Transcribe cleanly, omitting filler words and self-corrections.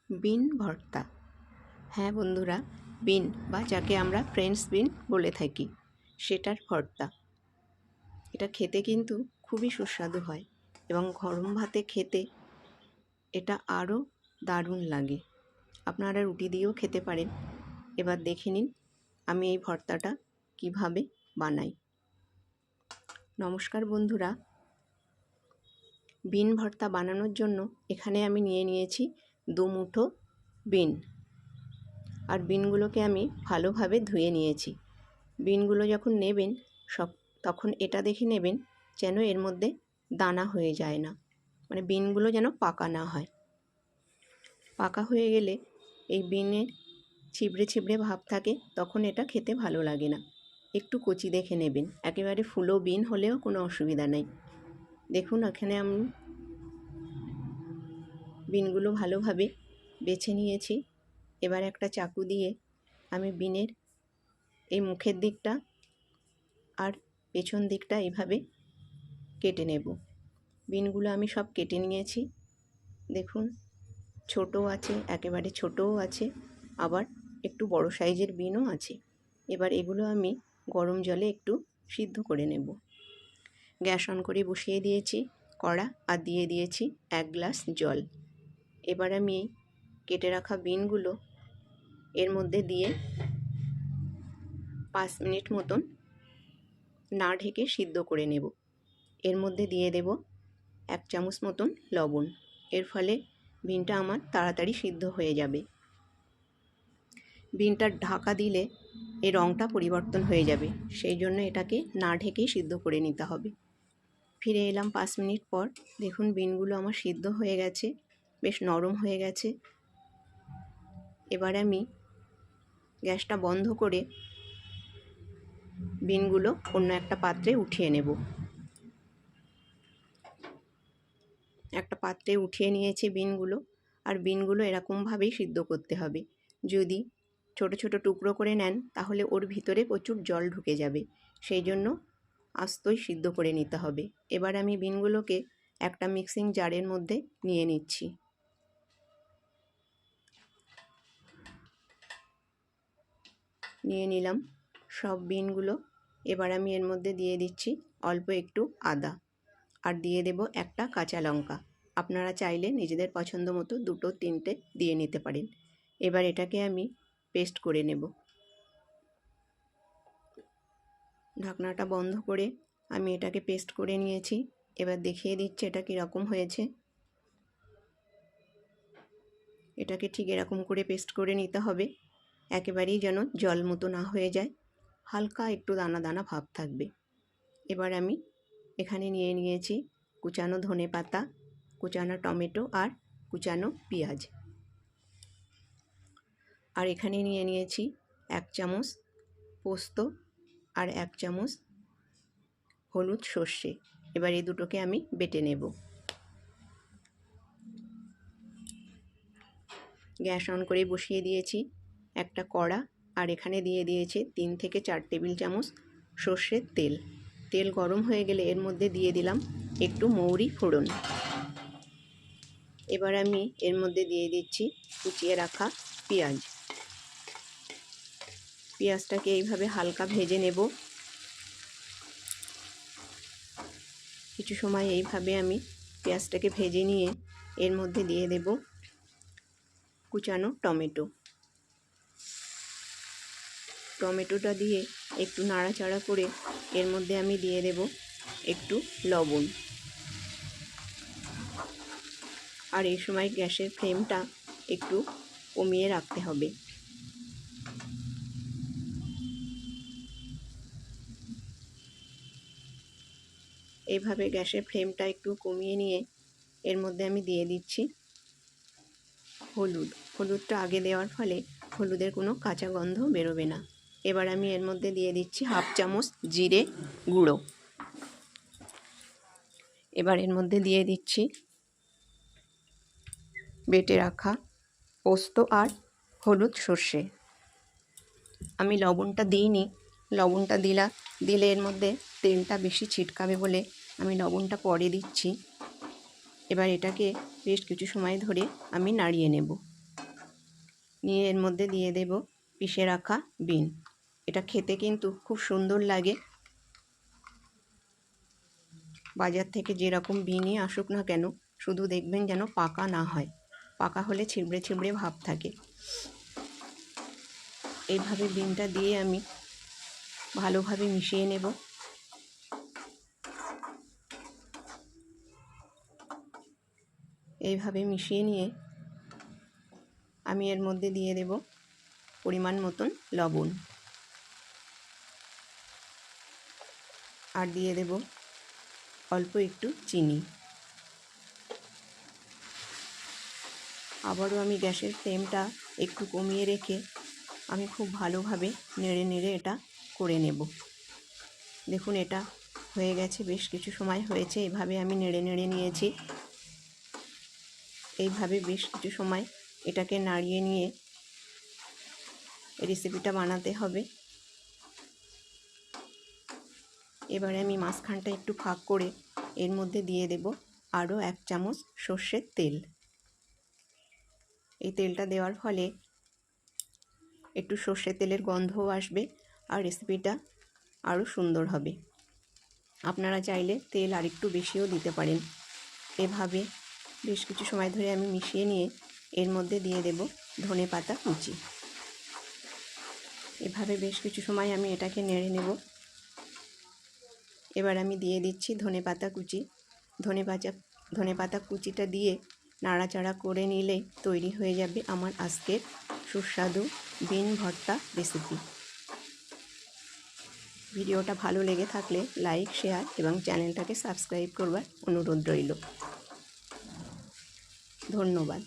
বিন ভর্তা। হ্যাঁ বন্ধুরা, বিন বা যাকে আমরা ফ্রেঞ্চ বিন বলে থাকি সেটার ভর্তা। এটা খেতে কিন্তু খুবই সুস্বাদু হয় এবং গরম ভাতে খেতে এটা আরও দারুণ লাগে। আপনারা রুটি দিয়েও খেতে পারেন। এবার দেখে নিন আমি এই ভর্তাটা কিভাবে বানাই। নমস্কার বন্ধুরা, বিন ভর্তা বানানোর জন্য এখানে আমি নিয়ে নিয়েছি 2 মুঠো বিন। আর বিনগুলোকে আমি ভালোভাবে ধুয়ে নিয়েছি। বিনগুলো যখন নেবেন তখন এটা দেখে নেবেন যেন এর মধ্যে দানা হয়ে যায় না, মানে বিনগুলো যেন পাকা না হয়। পাকা হয়ে গেলে এই বিনের ছিবড়ে ছিবড়ে ভাব থাকে, তখন এটা খেতে ভালো লাগে না। একটু কচি দেখে নেবেন, একেবারে ফুলো বিন হলেও কোনো অসুবিধা নেই। দেখুন এখানে আমি বিনগুলো ভালোভাবে বেছে নিয়েছি। এবার একটা চাকু দিয়ে আমি বিনের এই মুখের দিকটা আর পেছন দিকটা এইভাবে কেটে নেব। বিনগুলো আমি সব কেটে নিয়েছি। দেখুন ছোটও আছে, একেবারে ছোটও আছে, আবার একটু বড় সাইজের বিনও আছে। এবার এগুলো আমি গরম জলে একটু সিদ্ধ করে নেব। গ্যাস অন করে বসিয়ে দিয়েছি কড়া, আর দিয়ে দিয়েছি 1 গ্লাস জল। এবার আমি কেটে রাখা বিনগুলো এর মধ্যে দিয়ে 5 মিনিট মতন না ঢেকে সিদ্ধ করে নেব। এর মধ্যে দিয়ে দেব 1 চামচ মতন লবণ। এর ফলে বিনটা আমার তাড়াতাড়ি সিদ্ধ হয়ে যাবে। বিনটার ঢাকা দিলে এর রঙটা পরিবর্তন হয়ে যাবে, সেই জন্য এটাকে না ঢেকেই সিদ্ধ করে নিতে হবে। ফিরে এলাম 5 মিনিট পর। দেখুন বিনগুলো আমার সিদ্ধ হয়ে গেছে, বেশ নরম হয়ে গেছে। এবার আমি গ্যাসটা বন্ধ করে বিনগুলো অন্য একটা পাত্রে উঠিয়ে নেব। একটা পাত্রে উঠিয়ে নিয়েছি বিনগুলো। আর বিনগুলো এরকমভাবেই সিদ্ধ করতে হবে। যদি ছোট ছোট টুকরো করে নেন তাহলে ওর ভিতরে প্রচুর জল ঢুকে যাবে, সেই জন্য আস্তই সিদ্ধ করে নিতে হবে। এবার আমি বিনগুলোকে একটা মিক্সিং জারের মধ্যে নিয়ে নিচ্ছি। নিয়ে নিলাম সব বিনগুলো। এবার আমি এর মধ্যে দিয়ে দিচ্ছি অল্প একটু আদা, আর দিয়ে দেব একটা কাঁচা লঙ্কা। আপনারা চাইলে নিজেদের পছন্দ মতো 2-3টে দিয়ে নিতে পারেন। এবার এটাকে আমি পেস্ট করে নেব। ঢাকনাটা বন্ধ করে আমি এটাকে পেস্ট করে নিয়েছি। এবার দেখিয়ে দিচ্ছি এটা কীরকম হয়েছে। এটাকে ঠিক এরকম করে পেস্ট করে নিতে হবে, একেবারেই যেন জল মতো না হয়ে যায়, হালকা একটু দানা দানা ভাব থাকবে। এবার আমি এখানে নিয়ে নিয়েছি কুচানো ধনেপাতা, কুচানো টমেটো আর কুচানো পেঁয়াজ। আর এখানে নিয়ে নিয়েছি 1 চামচ পোস্ত আর 1 চামচ হলুদ সর্ষে। এবার এই দুটোকে আমি বেটে নেব। গ্যাস অন করে বসিয়ে দিয়েছি একটা কড়া, আর এখানে দিয়ে দিয়েছি 3 থেকে 4 টেবিল চামচ সর্ষের তেল। তেল গরম হয়ে গেলে এর মধ্যে দিয়ে দিলাম একটু মৌরি ফোড়ন। এবার আমি এর মধ্যে দিয়ে দিচ্ছি কুচিয়ে রাখা পেঁয়াজ। পেঁয়াজটাকে এইভাবে হালকা ভেজে নেব। কিছু সময় এইভাবে আমি পেঁয়াজটাকে ভেজে নিয়ে এর মধ্যে দিয়ে দেব কুচানো টমেটো। টমেটোটা দিয়ে একটু নাড়াচাড়া করে এর মধ্যে আমি দিয়ে দেব একটু লবণ। আর এই সময় গ্যাসের ফ্লেমটা একটু কমিয়ে রাখতে হবে। এইভাবে গ্যাসের ফ্লেমটা একটু কমিয়ে নিয়ে এর মধ্যে আমি দিয়ে দিচ্ছি হলুদ। হলুদটা আগে দেওয়ার ফলে হলুদের কোনো কাঁচা গন্ধ বেরোবে না। এবার আমি এর মধ্যে দিয়ে দিচ্ছি 1/2 চামচ জিরে গুঁড়ো। এবার এর মধ্যে দিয়ে দিচ্ছি বেটে রাখা পোস্ত আর হলুদ সর্ষে। আমি লবণটা দিইনি, লবণটা দিলে এর মধ্যে তেলটা বেশি ছিটকাবে বলে আমি লবণটা পরে দিচ্ছি। এবার এটাকে বেশ কিছু সময় ধরে আমি নাড়িয়ে নেব। নিয়ে এর মধ্যে দিয়ে দেব পিষে রাখা বিন। এটা খেতে কিন্তু খুব সুন্দর লাগে। বাজার থেকে যেরকম বিনই আসুক না কেন, শুধু দেখবেন যেন পাকা না হয়। পাকা হলে ছিবড়ে ছিবড়ে ভাব থাকে। এইভাবে বিনটা দিয়ে আমি ভালোভাবে মিশিয়ে নেব। এইভাবে মিশিয়ে নিয়ে আমি এর মধ্যে দিয়ে দেব পরিমাণ মতন লবণ, আর দিয়ে দেব অল্প একটু চিনি। আবারও আমি গ্যাসের ফ্লেমটা একটু কমিয়ে রেখে আমি খুব ভালোভাবে নেড়ে নেড়ে এটা করে নেব। দেখুন এটা হয়ে গেছে, বেশ কিছু সময় হয়েছে। এভাবে আমি নেড়ে নেড়ে নিয়েছি। এইভাবে বেশ কিছু সময় এটাকে নাড়িয়ে নিয়ে রেসিপিটা বানাতে হবে। এবারে আমি মাঝখানটা একটু ফাঁক করে এর মধ্যে দিয়ে দেব আরও 1 চামচ সর্ষের তেল। এই তেলটা দেওয়ার ফলে একটু সর্ষের তেলের গন্ধও আসবে আর রেসিপিটা আরও সুন্দর হবে। আপনারা চাইলে তেল আরেকটু বেশিও দিতে পারেন। এভাবে বেশ কিছু সময় ধরে আমি মিশিয়ে নিয়ে এর মধ্যে দিয়ে দেব ধনেপাতা কুচি। এভাবে বেশ কিছু সময় আমি এটাকে নেড়ে নেব। এবার আমি দিয়ে দিচ্ছি ধনেপাতা কুচি। ধনেপাতা কুচিটা দিয়ে নাড়াচাড়া করে নিলে তৈরি হয়ে যাবে আমার আজকের সুস্বাদু বিন ভর্তা রেসিপি। ভিডিওটা ভালো লেগে থাকলে লাইক, শেয়ার এবং চ্যানেলটাকে সাবস্ক্রাইব করবার অনুরোধ রইল। ধন্যবাদ।